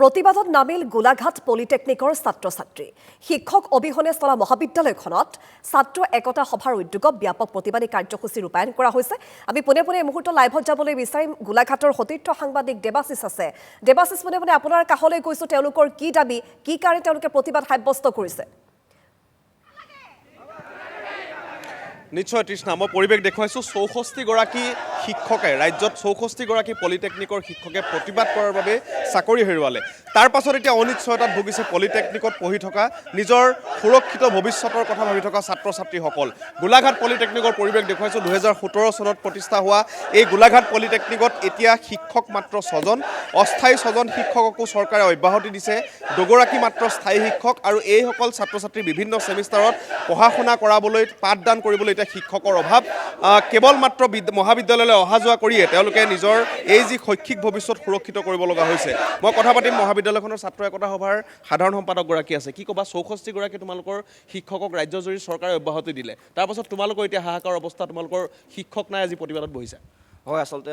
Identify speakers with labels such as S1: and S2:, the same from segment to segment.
S1: প্ৰতিবাদত নামিল গোলাঘাট পলিটেকনিকৰ ছাত্ৰ-ছাত্ৰী শিক্ষক অবিহনে চলা মহাবিদ্যালয়খনত ছাত্ৰ একতা সভাৰ উদ্যোগত ব্যাপক প্ৰতিবাদী কাৰ্যসূচী ৰূপায়ণ কৰা হৈছে। আমি পোনে পোনে এই মুহূৰ্তত লাইভত যাবলৈ বিচাৰিম। গোলাঘাটৰ সতীৰ্থ সাংবাদিক দেৱাশিষ আছে। দেৱাশিষ, পোনে পোনে আপোনাৰ কাষলৈ গৈছো। তেওঁলোকৰ কি দাবী, কি কাৰণে তেওঁলোকে প্ৰতিবাদ সাব্যস্ত কৰিছে?
S2: নিশ্চয় তৃষ্ণা, মই পৰিৱেশ দেখুৱাইছোঁ। ৬৪গৰাকী শিক্ষকে, ৰাজ্যত ৬৪গৰাকী পলিটেকনিকৰ শিক্ষকে প্ৰতিবাদ কৰাৰ বাবে চাকৰি হেৰুৱালে। তাৰ পাছত এতিয়া অনিশ্চয়তাত ভুগিছে পলিটেকনিকত পঢ়ি থকা, নিজৰ সুৰক্ষিত ভৱিষ্যতৰ কথা ভাবি থকা ছাত্ৰ ছাত্ৰীসকল। গোলাঘাট পলিটেকনিকৰ পৰিৱেশ দেখুৱাইছোঁ। ২০১৭ চনত প্ৰতিষ্ঠা হোৱা এই গোলাঘাট পলিটেকনিকত এতিয়া শিক্ষক মাত্ৰ ৬জন। অস্থায়ী ৬জন শিক্ষককো চৰকাৰে অব্যাহতি দিছে। ২গৰাকী মাত্ৰ স্থায়ী শিক্ষক, আৰু এইসকল ছাত্ৰ ছাত্ৰী বিভিন্ন ছেমিষ্টাৰত পঢ়া শুনা কৰাবলৈ, পাঠদান কৰিবলৈ এতিয়া শিক্ষকৰ অভাৱ। কেৱল মাত্ৰ মহাবিদ্যালয়লৈ অহা যোৱা কৰিয়ে তেওঁলোকে নিজৰ এই যি শৈক্ষিক ভৱিষ্যত সুৰক্ষিত কৰিব লগা হৈছে। মই কথা পাতিম মহাবিদ্যালয়খনৰ ছাত্ৰ একতা সভাৰ সাধাৰণ সম্পাদকগৰাকী আছে। কি ক'বা, ৬৪গৰাকী তোমালোকৰ শিক্ষকক ৰাজ্যজুৰি চৰকাৰে অব্যাহতি দিলে, তাৰপাছত তোমালোকৰ এতিয়া হাহাকাৰ অৱস্থা, তোমালোকৰ শিক্ষক নাই, আজি প্ৰতিবাদত বহিছে?
S3: হয়, আচলতে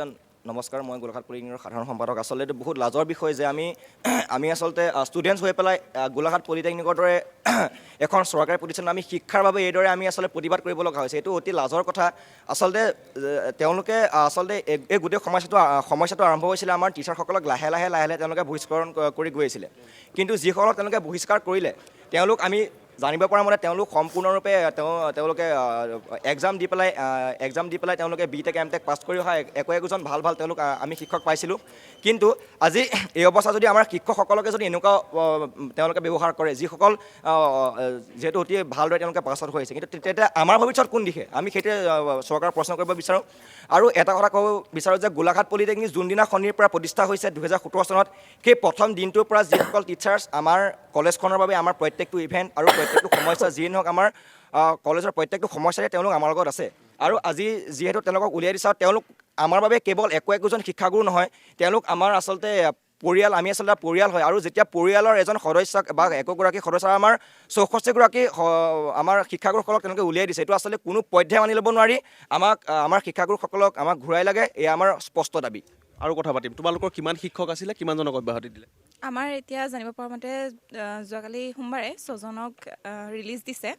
S3: নমস্কাৰ, মই গোলাঘাট পলিটেকনিকৰ সাধাৰণ সম্পাদক। আচলতে এইটো বহুত লাজৰ বিষয় যে আমি আচলতে ষ্টুডেণ্টছ হৈ পেলাই গোলাঘাট পলিটেকনিকৰ দৰে এখন চৰকাৰী প্ৰতিষ্ঠান আমি শিক্ষাৰ বাবে এইদৰে আমি আচলতে প্ৰতিবাদ কৰিব লগা হৈছে। এইটো অতি লাজৰ কথা। আচলতে তেওঁলোকে এই গোটেই সমস্যাটো আৰম্ভ হৈছিলে আমাৰ টিচাৰসকলক লাহে লাহে তেওঁলোকে বহিষ্কৰণ কৰি গৈ আছিলে। কিন্তু যিসকলক তেওঁলোকে বহিষ্কাৰ কৰিলে, তেওঁলোক আমি জানিব পৰা মতে তেওঁলোক সম্পূৰ্ণৰূপে তেওঁলোকে এক্সাম দি পেলাই তেওঁলোকে BTech MTech পাছ কৰি অহা একোজন ভাল তেওঁলোক আমি শিক্ষক পাইছিলোঁ। কিন্তু আজি এই অৱস্থা যদি আমাৰ শিক্ষকসকলকে যদি এনেকুৱা তেওঁলোকে ব্যৱহাৰ কৰে, যিসকল যিহেতু অতি ভালদৰে তেওঁলোকে পাছ আউট হৈ আছে, কিন্তু তেতিয়া আমাৰ ভৱিষ্যত কোন দিশে, আমি সেইটোৱে চৰকাৰক প্ৰশ্ন কৰিব বিচাৰোঁ। আৰু এটা কথা ক'ব বিচাৰোঁ যে গোলাঘাট পলিটেকনিক যোনদিনা শনিৰ পৰা প্ৰতিষ্ঠা হৈছে ২০১৭ চনত, সেই প্ৰথম দিনটোৰ পৰা যিসকল টিচাৰ্ছ আমাৰ কলেজখনৰ বাবে আমাৰ প্ৰত্যেকটো ইভেণ্ট আৰু প্ৰত্যেকটো সমস্যা যিয়ে নহওক, আমাৰ কলেজৰ প্ৰত্যেকটো সমস্যাৰে তেওঁলোক আমাৰ লগত আছে। আৰু আজি যিহেতু তেওঁলোকক উলিয়াই দিছে, তেওঁলোক আমাৰ বাবে কেৱল একোজন শিক্ষাগুৰু নহয়, তেওঁলোক আমাৰ আচলতে পৰিয়াল। আমি আচলতে পৰিয়াল হয়, আৰু যেতিয়া পৰিয়ালৰ এজন সদস্য বা একোগৰাকী সদস্য আমাৰ ৬৪গৰাকী আমাৰ শিক্ষাগুৰুসকলক তেওঁলোকে উলিয়াই দিছে, এইটো আচলতে কোনো পধ্যে মানি ল'ব নোৱাৰি। আমাৰ শিক্ষাগুৰুসকলক আমাক ঘূৰাই লাগে, এয়া আমাৰ স্পষ্ট দাবী।
S2: আৰু কথা পাতিম, তোমালোকৰ কিমান শিক্ষক আছিলে, কিমানজনক অব্যাহতি দিলে?
S4: আমাৰ এতিয়া জানিব পৰা মতে যোৱাকালি সোমবাৰে ৬জনক ৰিলিজ দিছে।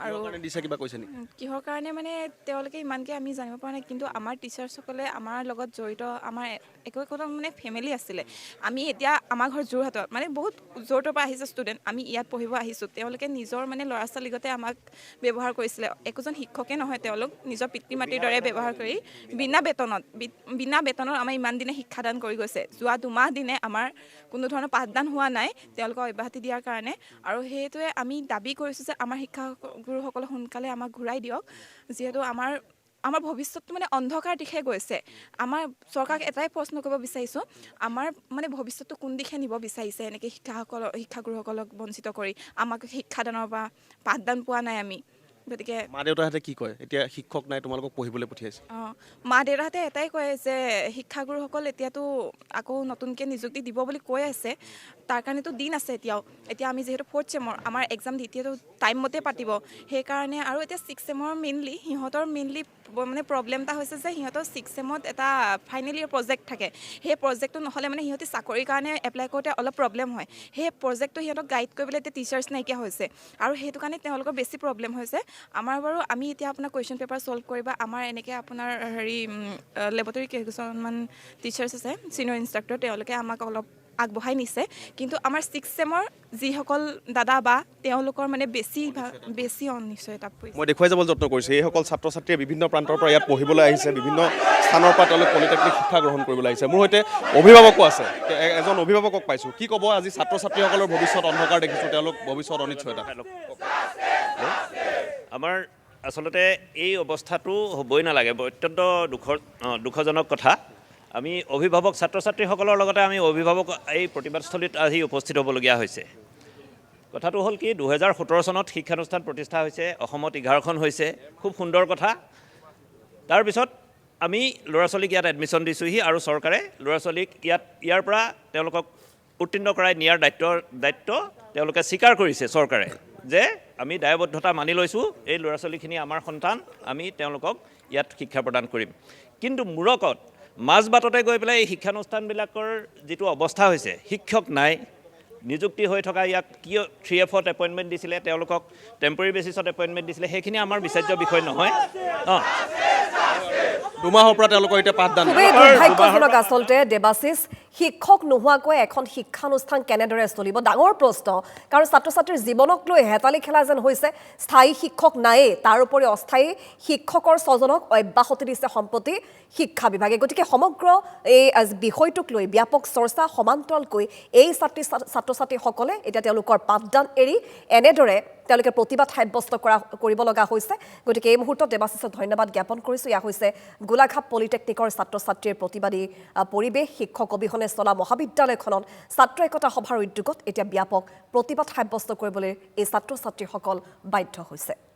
S4: আৰু
S2: দিছে কিবা কৈছে নেকি?
S4: কিহৰ কাৰণে মানে তেওঁলোকে ইমানকৈ আমি জানিব পৰা নাই। কিন্তু আমাৰ টিচাৰ্ছসকলে আমাৰ লগত জড়িত, আমাৰ একোজন মানে ফেমিলি আছিলে। আমি এতিয়া আমাৰ ঘৰ যোৰহাটত, মানে বহুত য'ৰ ত'ৰ পৰা আহিছে ষ্টুডেণ্ট, আমি ইয়াত পঢ়িব আহিছোঁ। তেওঁলোকে নিজৰ মানে ল'ৰা ছোৱালীগতে আমাক ব্যৱহাৰ কৰিছিলে। একোজন শিক্ষকে নহয়, তেওঁলোক নিজৰ পিতৃ মাতৃৰ দৰে ব্যৱহাৰ কৰি বিনা বেতনত আমাৰ ইমান দিনে শিক্ষাদান কৰি গৈছে। যোৱা 2 মাহ দিনে আমাৰ কোনো ধৰণৰ পাঠদান হোৱা নাই তেওঁলোকক অব্যাহতি দিয়াৰ কাৰণে। আৰু সেইটোৱে আমি দাবী কৰিছোঁ যে আমাৰ শিক্ষাগুৰুসকলে সোনকালে আমাক ঘূৰাই দিয়ক, যিহেতু আমাৰ ভৱিষ্যতটো মানে অন্ধকাৰ দিশে গৈছে। আমাৰ চৰকাৰক এটাই প্ৰশ্ন কৰিব বিচাৰিছোঁ, আমাৰ মানে ভৱিষ্যতটো কোন দিশে নিব বিচাৰিছে এনেকৈ শিক্ষাগুৰুসকলক বঞ্চিত কৰি। আমাক শিক্ষাদানৰ পৰা পাঠদান পোৱা নাই আমি। গতিকে
S2: মা দেউতাহঁতে কি কয়, এতিয়া শিক্ষক নাই, তোমালোকক পঢ়িবলৈ পঠিয়াইছে?
S4: মা দেউতাহঁতে এটাই কয় যে শিক্ষাগুৰুসকল এতিয়াতো আকৌ নতুনকৈ নিযুক্তি দিব বুলি কৈ আছে। তাৰ কাৰণেতো দিন আছে এতিয়াও। এতিয়া আমি যিহেতু 4th চেমৰ, আমাৰ এক্সাম দ্বিতীয়টো টাইম মতে পাতিব, সেইকাৰণে। আৰু এতিয়া 6th চেমৰ সিহঁতৰ মেইনলি মানে প্ৰব্লেম এটা হৈছে যে সিহঁতৰ 6th চেমত এটা ফাইনেল ইয়েৰ প্ৰজেক্ট থাকে। সেই প্ৰজেক্টটো নহ'লে মানে সিহঁতে চাকৰিৰ কাৰণে এপ্লাই কৰোঁতে অলপ প্ৰব্লেম হয়। সেই প্ৰজেক্টটো সিহঁতক গাইড কৰিবলৈ এতিয়া টিচাৰ্ছ নাইকিয়া হৈছে, আৰু সেইটো কাৰণে তেওঁলোকৰ বেছি প্ৰব্লেম হৈছে। আমাৰ বাৰু আমি এতিয়া আপোনাৰ কুৱেশ্যন পেপাৰ ছল্ভ কৰিবা, আমাৰ এনেকৈ আপোনাৰ লেবৰেটৰী কেইজনমান টিচাৰ্ছ আছে, ছিনিয়ৰ ইনষ্ট্ৰাক্টৰ, তেওঁলোকে আমাক অলপ আগবঢ়াই নিছে। কিন্তু আমাৰ 6th চেমৰ যিসকল দাদা বা তেওঁলোকৰ মানে বেছি অনিশ্চয়তা পৰিছে।
S2: মই দেখুৱাই যাবলৈ যত্ন কৰিছোঁ, এইসকল ছাত্ৰ ছাত্ৰীয়ে বিভিন্ন প্ৰান্তৰ পৰা ইয়াত পঢ়িবলৈ আহিছে, বিভিন্ন স্থানৰ পৰা তেওঁলোক পলিটেকনিক শিক্ষা গ্ৰহণ কৰিবলৈ আহিছে। মোৰ সৈতে অভিভাৱকো আছে, এজন অভিভাৱকক পাইছোঁ। কি ক'ব, আজি ছাত্ৰ ছাত্ৰীসকলৰ ভৱিষ্যত অন্ধকাৰ দেখিছোঁ, তেওঁলোক ভৱিষ্যত অনিশ্চয়তা?
S5: আমাৰ আচলতে এই অৱস্থাটো হ'বই নালাগে, অত্যন্ত দুখজনক কথা। আমি অভিভাৱক ছাত্ৰ ছাত্ৰীসকলৰ লগতে আমি অভিভাৱক এই প্ৰতিবাদস্থলীত আহি উপস্থিত হ'বলগীয়া হৈছে। কথাটো হ'ল কি, ২০১৭ চনত শিক্ষানুষ্ঠান প্ৰতিষ্ঠা হৈছে, অসমত 11খন হৈছে, খুব সুন্দৰ কথা। তাৰপিছত আমি ল'ৰা ছোৱালীক ইয়াত এডমিশ্যন দিছোঁহি, আৰু চৰকাৰে ল'ৰা ছোৱালীক ইয়াৰ পৰা তেওঁলোকক উত্তীৰ্ণ কৰাই নিয়াৰ দায়িত্ব তেওঁলোকে স্বীকাৰ কৰিছে। চৰকাৰে যে আমি দায়বদ্ধতা মানি লৈছোঁ, এই ল'ৰা ছোৱালীখিনি আমাৰ সন্তান, আমি তেওঁলোকক ইয়াত শিক্ষা প্ৰদান কৰিম। কিন্তু মূৰকত মাজবাটতে গৈ পেলাই এই শিক্ষানুষ্ঠানবিলাকৰ যিটো অৱস্থা হৈছে, শিক্ষক নাই, নিযুক্তি হৈ থকা ইয়াক কিয় 3Fত এপইণ্টমেণ্ট দিছিলে তেওঁলোকক টেম্পৰেৰী বেচিছত এপইণ্টমেণ্ট দিছিলে সেইখিনি আমাৰ বিচাৰ্য বিষয় নহয় অঁ
S2: দুমাহৰ পৰা তেওঁলোকৰ এতিয়া পাঠদান
S1: খুবেই দুৰ্ভাগ্যজনক আচলতে দেৱাশিষ শিক্ষক নোহোৱাকৈ এখন শিক্ষানুষ্ঠান কেনেদৰে চলিব ডাঙৰ প্ৰশ্ন কাৰণ ছাত্ৰ ছাত্ৰীৰ জীৱনক লৈ হেতালি খেলা যেন হৈছে স্থায়ী শিক্ষক নায়েই তাৰ উপৰি অস্থায়ী শিক্ষকৰ স্বজনক অব্যাহতি দিছে সম্প্ৰতি শিক্ষা বিভাগে গতিকে সমগ্ৰ এই বিষয়টোক লৈ ব্যাপক চৰ্চা সমান্তৰালকৈ এই ছাত্ৰ ছাত্ৰীসকলে এতিয়া তেওঁলোকৰ পাঠদান এৰি এনেদৰে তেওঁলোকে প্ৰতিবাদ সাব্যস্ত কৰিব লগা হৈছে গতিকে এই মুহূৰ্তত দেৱাশিষক ধন্যবাদ জ্ঞাপন কৰিছোঁ এয়া হৈছে গোলাঘাট পলিটেকনিকৰ ছাত্ৰ ছাত্ৰীৰ প্ৰতিবাদী পৰিৱেশ শিক্ষক অবিহনে চলা মহাবিদ্যালয়খনত ছাত্ৰ একতা সভাৰ উদ্যোগত এতিয়া ব্যাপক প্ৰতিবাদ সাব্যস্ত কৰিবলৈ এই ছাত্ৰ ছাত্ৰীসকল বাধ্য হৈছে